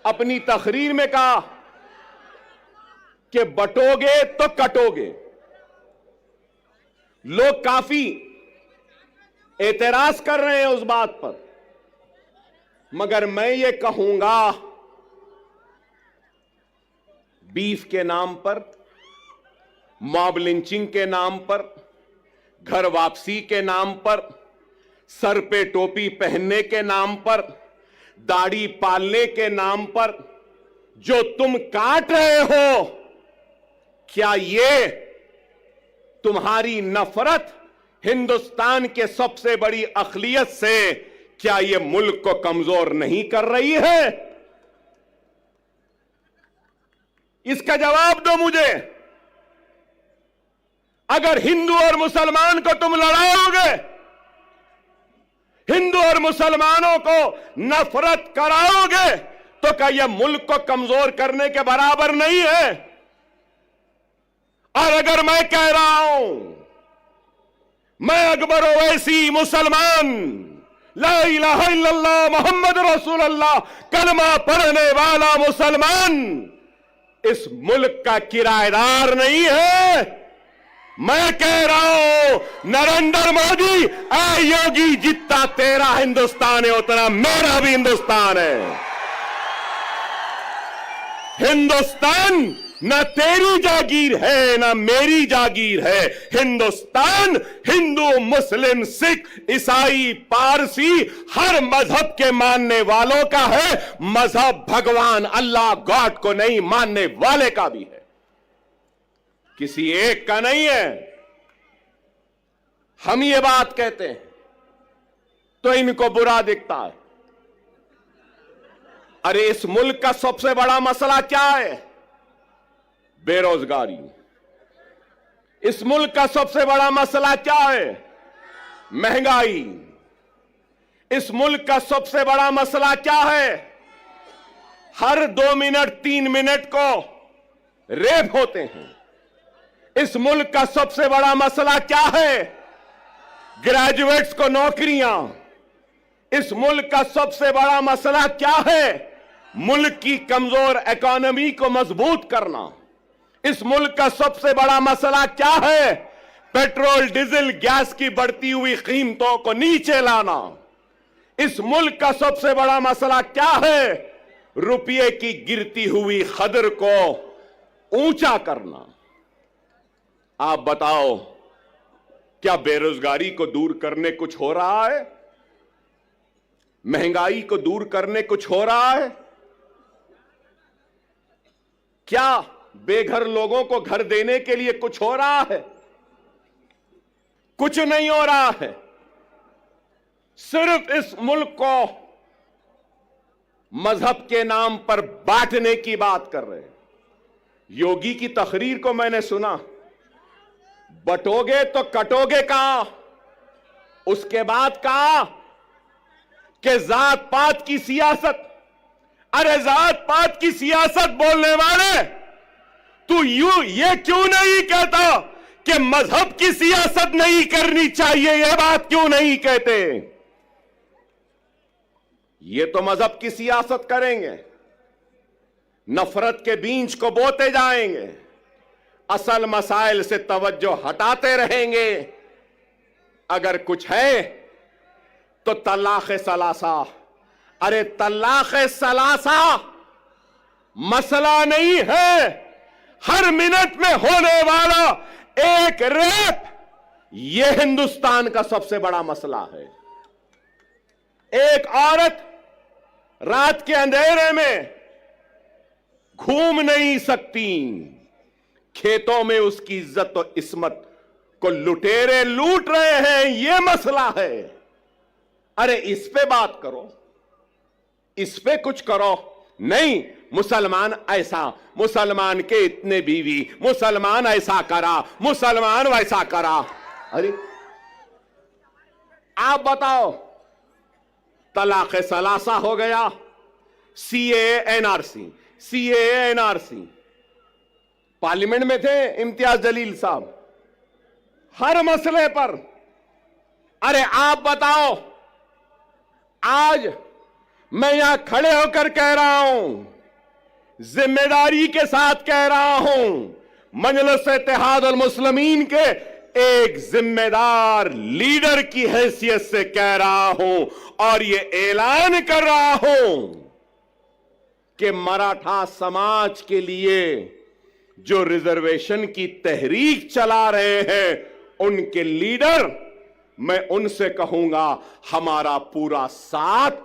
اپنی تقریر میں کہا کہ بٹو گے تو کٹو گے. لوگ کافی اعتراض کر رہے ہیں اس بات پر، مگر میں یہ کہوں گا بیف کے نام پر، ماب لنچنگ کے نام پر، گھر واپسی کے نام پر، سر پہ ٹوپی پہننے کے نام پر، داڑھی پالنے کے نام پر جو تم کاٹ رہے ہو، کیا یہ تمہاری نفرت ہندوستان کے سب سے بڑی اقلیت سے، کیا یہ ملک کو کمزور نہیں کر رہی ہے؟ اس کا جواب دو مجھے. اگر ہندو اور مسلمان کو تم لڑاؤ گے، ہندو اور مسلمانوں کو نفرت کراؤ گے، تو کیا یہ ملک کو کمزور کرنے کے برابر نہیں ہے؟ اور اگر میں کہہ رہا ہوں، میں اکبر اویسی مسلمان، لا الہ الا اللہ محمد رسول اللہ کلمہ پڑھنے والا مسلمان اس ملک کا کرایہ دار نہیں ہے، میں کہہ رہا ہوں نریندر مودی، اے یوگی، جتنا تیرا ہندوستان ہے اتنا میرا بھی ہندوستان ہے. ہندوستان نہ تیری جاگیر ہے نہ میری جاگیر ہے. ہندوستان ہندو، مسلم، سکھ، عیسائی، پارسی، ہر مذہب کے ماننے والوں کا ہے. مذہب بھگوان اللہ گاڈ کو نہیں ماننے والے کا بھی ہے، کسی ایک کا نہیں ہے. ہم یہ بات کہتے ہیں تو ان کو برا دکھتا ہے. ارے اس ملک کا سب سے بڑا مسئلہ کیا ہے؟ بے روزگاری. اس ملک کا سب سے بڑا مسئلہ کیا ہے؟ مہنگائی. اس ملک کا سب سے بڑا مسئلہ کیا ہے؟ ہر 2 منٹ 3 منٹ کو ریپ ہوتے ہیں. اس ملک کا سب سے بڑا مسئلہ کیا ہے؟ گریجویٹس کو نوکریاں. اس ملک کا سب سے بڑا مسئلہ کیا ہے؟ ملک کی کمزور اکانومی کو مضبوط کرنا. اس ملک کا سب سے بڑا مسئلہ کیا ہے؟ پیٹرول، ڈیزل، گیس کی بڑھتی ہوئی قیمتوں کو نیچے لانا. اس ملک کا سب سے بڑا مسئلہ کیا ہے؟ روپیے کی گرتی ہوئی قدر کو اونچا کرنا. آپ بتاؤ، کیا بے روزگاری کو دور کرنے کچھ ہو رہا ہے؟ مہنگائی کو دور کرنے کچھ ہو رہا ہے؟ کیا بے گھر لوگوں کو گھر دینے کے لیے کچھ ہو رہا ہے؟ کچھ نہیں ہو رہا ہے. صرف اس ملک کو مذہب کے نام پر بانٹنے کی بات کر رہے ہیں. یوگی کی تقریر کو میں نے سنا، بٹو گے تو کٹو گے کہا. اس کے بعد کہا کہ ذات پات کی سیاست. ارے ذات پات کی سیاست بولنے والے، تو یہ کیوں نہیں کہتا کہ مذہب کی سیاست نہیں کرنی چاہیے؟ یہ بات کیوں نہیں کہتے؟ یہ تو مذہب کی سیاست کریں گے، نفرت کے بیج کو بوتے جائیں گے، اصل مسائل سے توجہ ہٹاتے رہیں گے. اگر کچھ ہے تو طلاق ثلاثہ. ارے طلاق ثلاثہ مسئلہ نہیں ہے. ہر منٹ میں ہونے والا ایک ریپ یہ ہندوستان کا سب سے بڑا مسئلہ ہے. ایک عورت رات کے اندھیرے میں گھوم نہیں سکتی، کھیتوں میں اس کی عزت و عصمت کو لٹیرے لوٹ رہے ہیں، یہ مسئلہ ہے. ارے اس پہ بات کرو، اس پہ کچھ کرو. نہیں، مسلمان ایسا، مسلمان کے اتنے بیوی، مسلمان ایسا کرا، مسلمان ویسا کرا. ارے آپ بتاؤ، طلاق ثلاثہ ہو گیا، سی اے این آر سی، سی اے این آر سی. پارلیمنٹ میں تھے امتیاز جلیل صاحب ہر مسئلے پر. ارے آپ بتاؤ، آج میں یہاں کھڑے ہو کر کہہ رہا ہوں، ذمہ داری کے ساتھ کہہ رہا ہوں، مجلس اتحاد المسلمین کے ایک ذمہ دار لیڈر کی حیثیت سے کہہ رہا ہوں اور یہ اعلان کر رہا ہوں کہ مراٹھا سماج کے لیے جو ریزرویشن کی تحریک چلا رہے ہیں ان کے لیڈر، میں ان سے کہوں گا ہمارا پورا ساتھ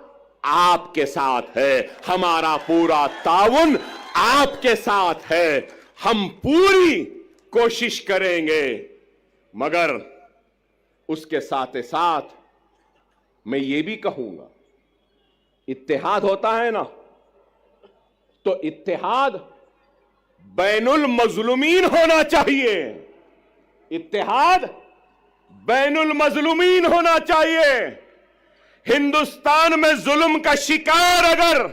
آپ کے ساتھ ہے، ہمارا پورا تعاون آپ کے ساتھ ہے، ہم پوری کوشش کریں گے، مگر اس کے ساتھ ساتھ میں یہ بھی کہوں گا اتحاد ہوتا ہے نا تو اتحاد بین المظلومین ہونا چاہیے، اتحاد بین المظلومین ہونا چاہیے۔ ہندوستان میں ظلم کا شکار اگر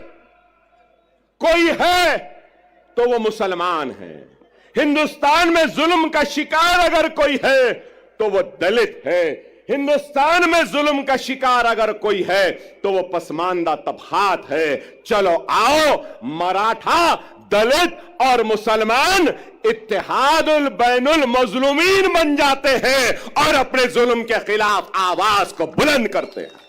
کوئی ہے تو وہ مسلمان ہے، ہندوستان میں ظلم کا شکار اگر کوئی ہے تو وہ دلت ہے، ہندوستان میں ظلم کا شکار اگر کوئی ہے تو وہ پسماندہ طبقات ہے۔ چلو آؤ مراٹھا، دلت اور مسلمان اتحاد البین المظلومین بن جاتے ہیں اور اپنے ظلم کے خلاف آواز کو بلند کرتے ہیں۔